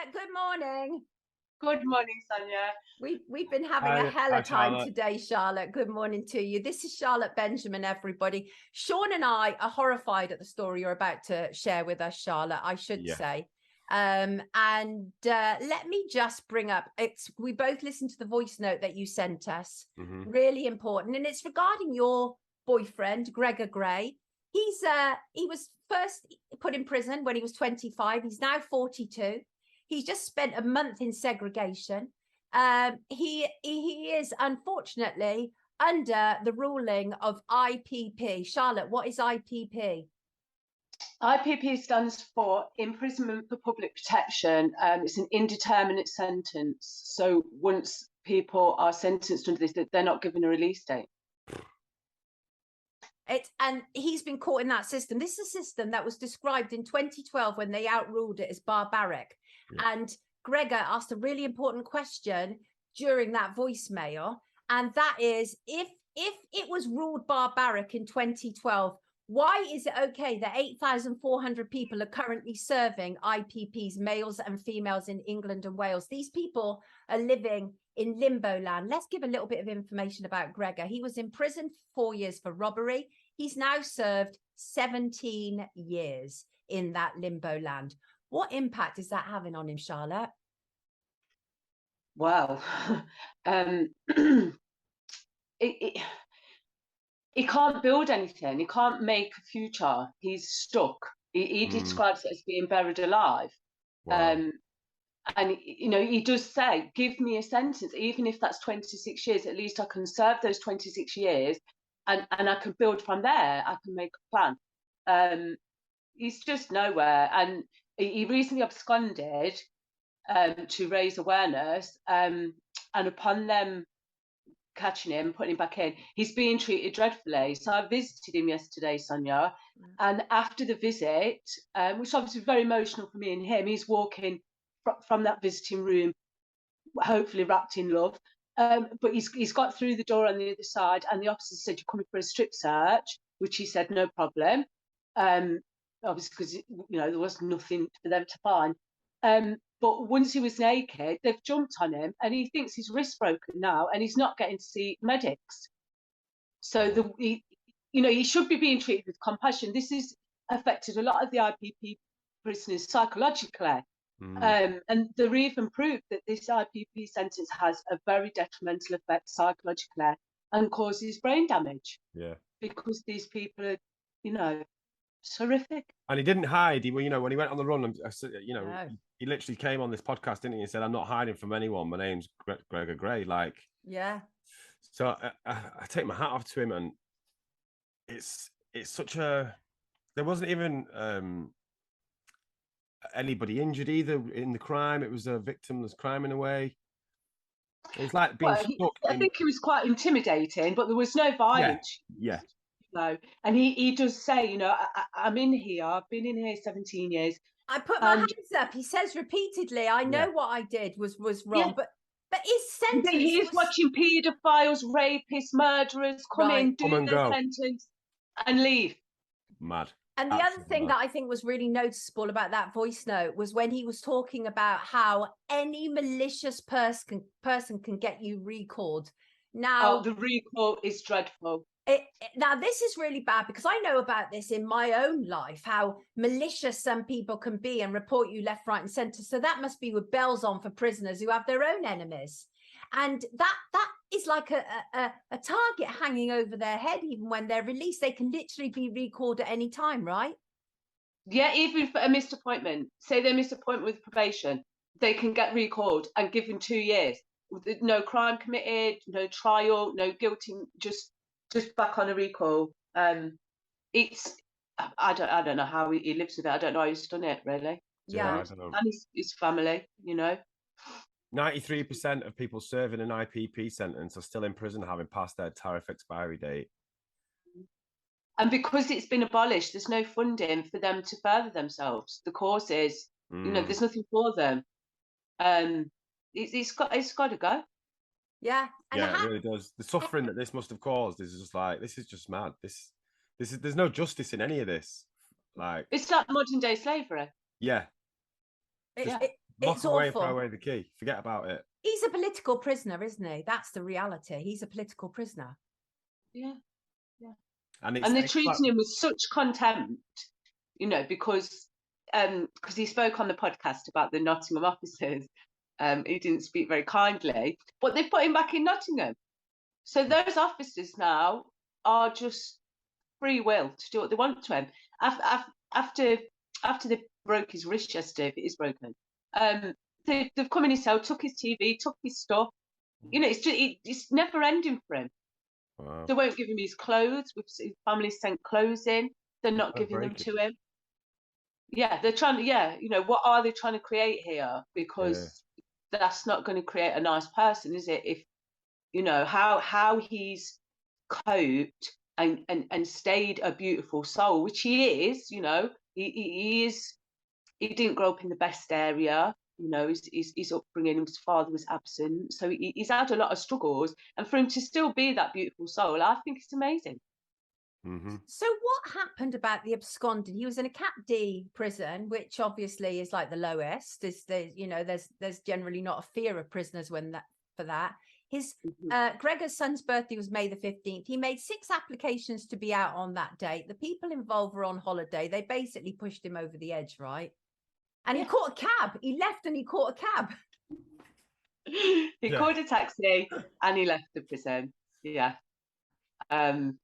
Charlotte, good morning. Good morning, Sonia. We've been having a hell of time today, Charlotte. Good morning to you. This is Charlotte Benjamin, everybody. Sean and I are horrified at the story you're about to share with us, Charlotte, I should say. Let me just bring up, we both listened to the voice note that you sent us. Really important. And it's regarding your boyfriend, Gregor Gray. He was first put in prison when he was 25. He's now 42. He's just spent a month in segregation. He is unfortunately under the ruling of IPP. Charlotte, what is IPP? IPP stands for Imprisonment for Public Protection. It's an indeterminate sentence. So once people are sentenced under this, they're not given a release date. And he's been caught in that system. This is a system that was described in 2012 when they outruled it as barbaric. Yeah. And Gregor asked a really important question during that voicemail. And that is, if it was ruled barbaric in 2012, why is it okay that 8,400 people are currently serving IPPs, males and females in England and Wales? These people are living in limbo land. Let's give a little bit of information about Gregor. He was in prison for 4 years for robbery. He's now served 17 years in that limbo land. What impact is that having on him, Charlotte? Well, he can't build anything. He can't make a future. He's stuck. He describes it as being buried alive. Wow. And, you know, he does say, give me a sentence, even if that's 26 years, at least I can serve those 26 years and I can build from there. I can make a plan. He's just nowhere. And he recently absconded to raise awareness. And upon them catching him, putting him back in, he's being treated dreadfully. So I visited him yesterday, Sonia. And after the visit, which obviously was very emotional for me and him, he's walking from that visiting room, hopefully wrapped in love. But he's got through the door on the other side, and the officer said, "You're coming for a strip search," which he said, "No problem." Obviously, because there was nothing for them to find. But once he was naked, they've jumped on him, and he thinks his wrist's broken now, and he's not getting to see medics. So he should be being treated with compassion. This has affected a lot of the IPP prisoners psychologically. And they're even proved that this IPP sentence has a very detrimental effect psychologically and causes brain damage. Yeah. Because these people are, it's horrific. And he didn't hide. When he went on the run, he literally came on this podcast, didn't he? And said, "I'm not hiding from anyone. My name's Gregor Gray." Yeah. So I take my hat off to him, and it's such a. There wasn't even anybody injured either in the crime. It was a victimless crime in a way. It was like being stuck. I think it was quite intimidating, but there was no violence. Yeah. And he does say, I'm in here. I've been in here 17 years. I put my hands up. He says repeatedly, "I know what I did was wrong." Yeah. But his sentence. He is watching paedophiles, rapists, murderers come in, do their sentence, and leave. Mad. And the other thing that I think was really noticeable about that voice note was when he was talking about how any malicious person can get you recalled. Now, the recall is dreadful. Now, this is really bad because I know about this in my own life, how malicious some people can be and report you left, right, and centre. So that must be with bells on for prisoners who have their own enemies. And that is like a target hanging over their head. Even when they're released, they can literally be recalled at any time, right? Yeah, even for a missed appointment. Say they missed appointment with probation, they can get recalled and given 2 years. No crime committed, no trial, no guilty, just back on a recall. It's I don't know how he lives with it. I don't know how he's done it, really. Yeah. And his family, 93% of people serving an IPP sentence are still in prison, having passed their tariff expiry date. And because it's been abolished, there's no funding for them to further themselves. The courses, there's nothing for them. It's got to go. Yeah. And it really does. The suffering that this must have caused is just this is just mad. There's no justice in any of this. It's like modern day slavery. Yeah. It's away and awful. throw away the key. Forget about it. He's a political prisoner, isn't he? That's the reality. He's a political prisoner. Yeah. And they're treating him with such contempt, you know, because he spoke on the podcast about the Nottingham officers. He didn't speak very kindly, but they've put him back in Nottingham. So those officers now are just free will to do what they want to him. After they broke his wrist yesterday, if it is broken, they've come in his cell, took his TV, took his stuff. You know, it's never ending for him. Wow. They won't give him his clothes. His family sent clothes in. They're not giving them to him. Yeah, they're trying to. Yeah, you know, what are they trying to create here? Because that's not going to create a nice person, is it? If you know how he's coped and stayed a beautiful soul, which he is. You know, he is. He didn't grow up in the best area. You know, his upbringing, his father was absent. So he's had a lot of struggles. And for him to still be that beautiful soul, I think it's amazing. Mm-hmm. So what happened about the absconding? He was in a Cat D prison, which obviously is like the lowest. There's generally not a fear of prisoners for that. His Gregor's son's birthday was May the 15th. He made 6 applications to be out on that date. The people involved were on holiday. They basically pushed him over the edge, right? And he caught a cab. He left and he caught a cab. He called a taxi and he left the prison. Yeah. And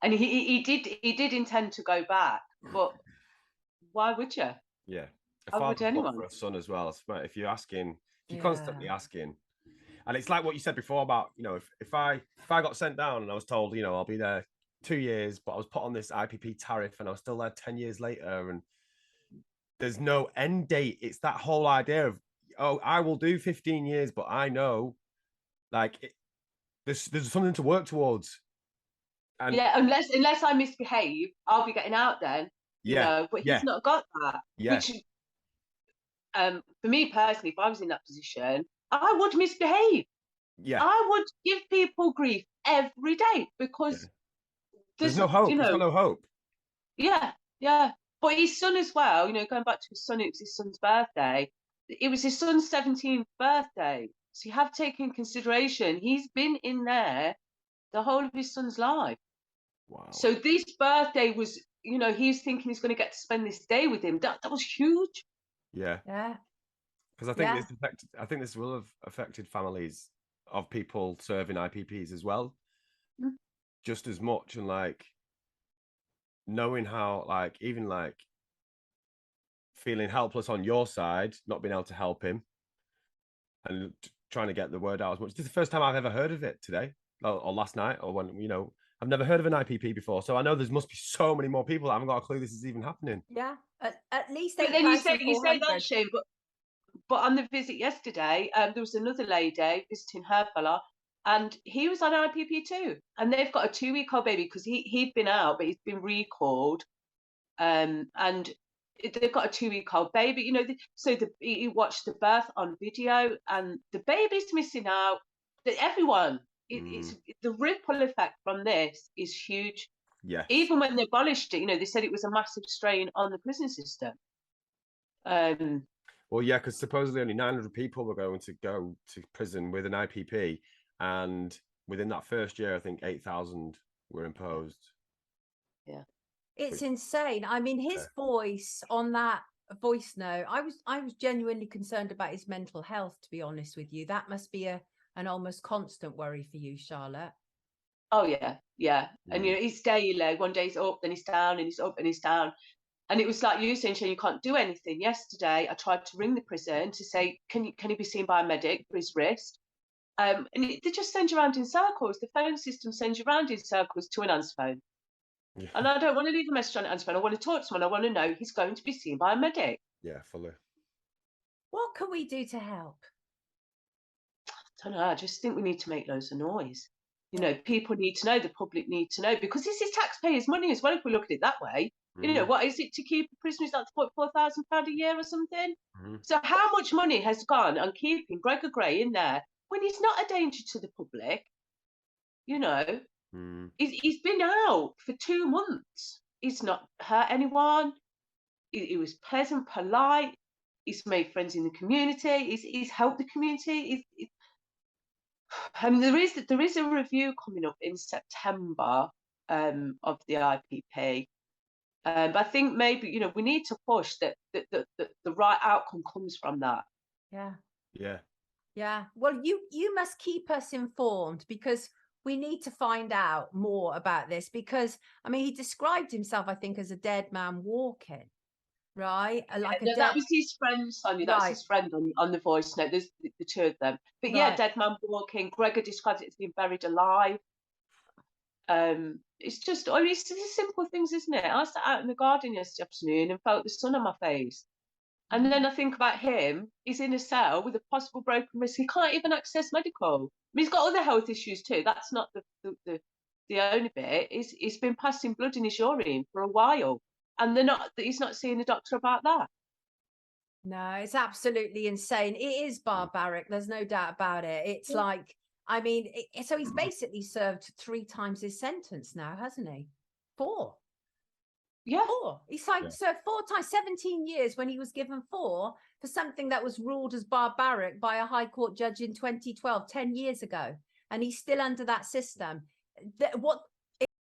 he did intend to go back, but why would you? Yeah. Why would anyone? For a son as well. If you're asking, if you're constantly asking, and it's like what you said before about, you know, if I got sent down and I was told, you know, I'll be there 2 years, but I was put on this IPP tariff and I was still there 10 years later, and there's no end date. It's that whole idea of, oh, I will do 15 years, but I know, like, there's something to work towards. And yeah, unless I misbehave, I'll be getting out then. You know, but he's not got that. Yeah. Which, for me personally, if I was in that position, I would misbehave. Yeah. I would give people grief every day because there's no hope. You know, there's no hope. Yeah. But his son as well, you know, going back to his son, it was his son's birthday. It was his son's 17th birthday. So you have to take in consideration, he's been in there the whole of his son's life. Wow. So this birthday was, you know, he's thinking he's going to get to spend this day with him. That was huge. Yeah. Yeah. Because I think this will have affected families of people serving IPPs as well, just as much. And like knowing how, like, even like feeling helpless on your side, not being able to help him, and trying to get the word out as much. This is the first time I've ever heard of it today, or last night, or when, you know, I've never heard of an IPP before. So I know there must be so many more people that haven't got a clue this is even happening. Yeah, at least. But then you say that, Shane, but on the visit yesterday, there was another lady visiting her fella, and he was on IPP too. And they've got a 2-week-old baby because he'd been out, but he's been recalled. And they've got a 2-week-old baby, you know. He watched the birth on video, and the baby's missing out. Everyone, it's the ripple effect from this is huge. Yeah. Even when they abolished it, you know, they said it was a massive strain on the prison system. Well, yeah, because supposedly only 900 people were going to go to prison with an IPP, and within that first year, I think 8,000 were imposed. Yeah, it's insane. I mean, his voice on that voice note, I was genuinely concerned about his mental health, to be honest with you. That must be an almost constant worry for you, Charlotte. Oh yeah. And you know, he's daily. One day he's up, then he's down, and he's up, and he's down. And it was like you saying, Shane, you can't do anything. Yesterday, I tried to ring the prison to say, can he be seen by a medic for his wrist? And they just send you around in circles. The phone system sends you around in circles to an answer phone. Yeah. And I don't want to leave a message on an answer phone. I want to talk to someone. I want to know he's going to be seen by a medic. Yeah, fully. What can we do to help? I don't know. I just think we need to make loads of noise. You know, people need to know, the public need to know, because this is taxpayers' money as well, if we look at it that way. You know, what is it to keep a prisoner? Is that £4,000 a year or something? So how much money has gone on keeping Gregor Gray in there when he's not a danger to the public? You know, he's been out for 2 months. He's not hurt anyone. He was pleasant, polite. He's made friends in the community. He's helped the community. And there is a review coming up in September of the IPP. But I think maybe, you know, we need to push that the right outcome comes from that. Yeah. Yeah. Yeah. Well, you must keep us informed, because we need to find out more about this, because I mean, he described himself, I think, as a dead man walking, right? Like a No, dead... that was his friend, Sonia. That's Right. his friend on the voice note. There's the two of them. But yeah, Right. dead man walking. Gregor describes it as being buried alive. It's just, I mean, it's just simple things, isn't it? I sat out in the garden yesterday afternoon and felt the sun on my face. And then I think about him. He's in a cell with a possible broken wrist. He can't even access medical. I mean, he's got other health issues too. That's not the only bit. He's been passing blood in his urine for a while, and he's not seeing a doctor about that. No, it's absolutely insane. It is barbaric. There's no doubt about it. It's like, I mean, so he's basically served 3 times his sentence now, hasn't he? 4. Yeah. 4. He's like, served 4 times, 17 years when he was given 4 for something that was ruled as barbaric by a High Court judge in 2012, 10 years ago. And he's still under that system. What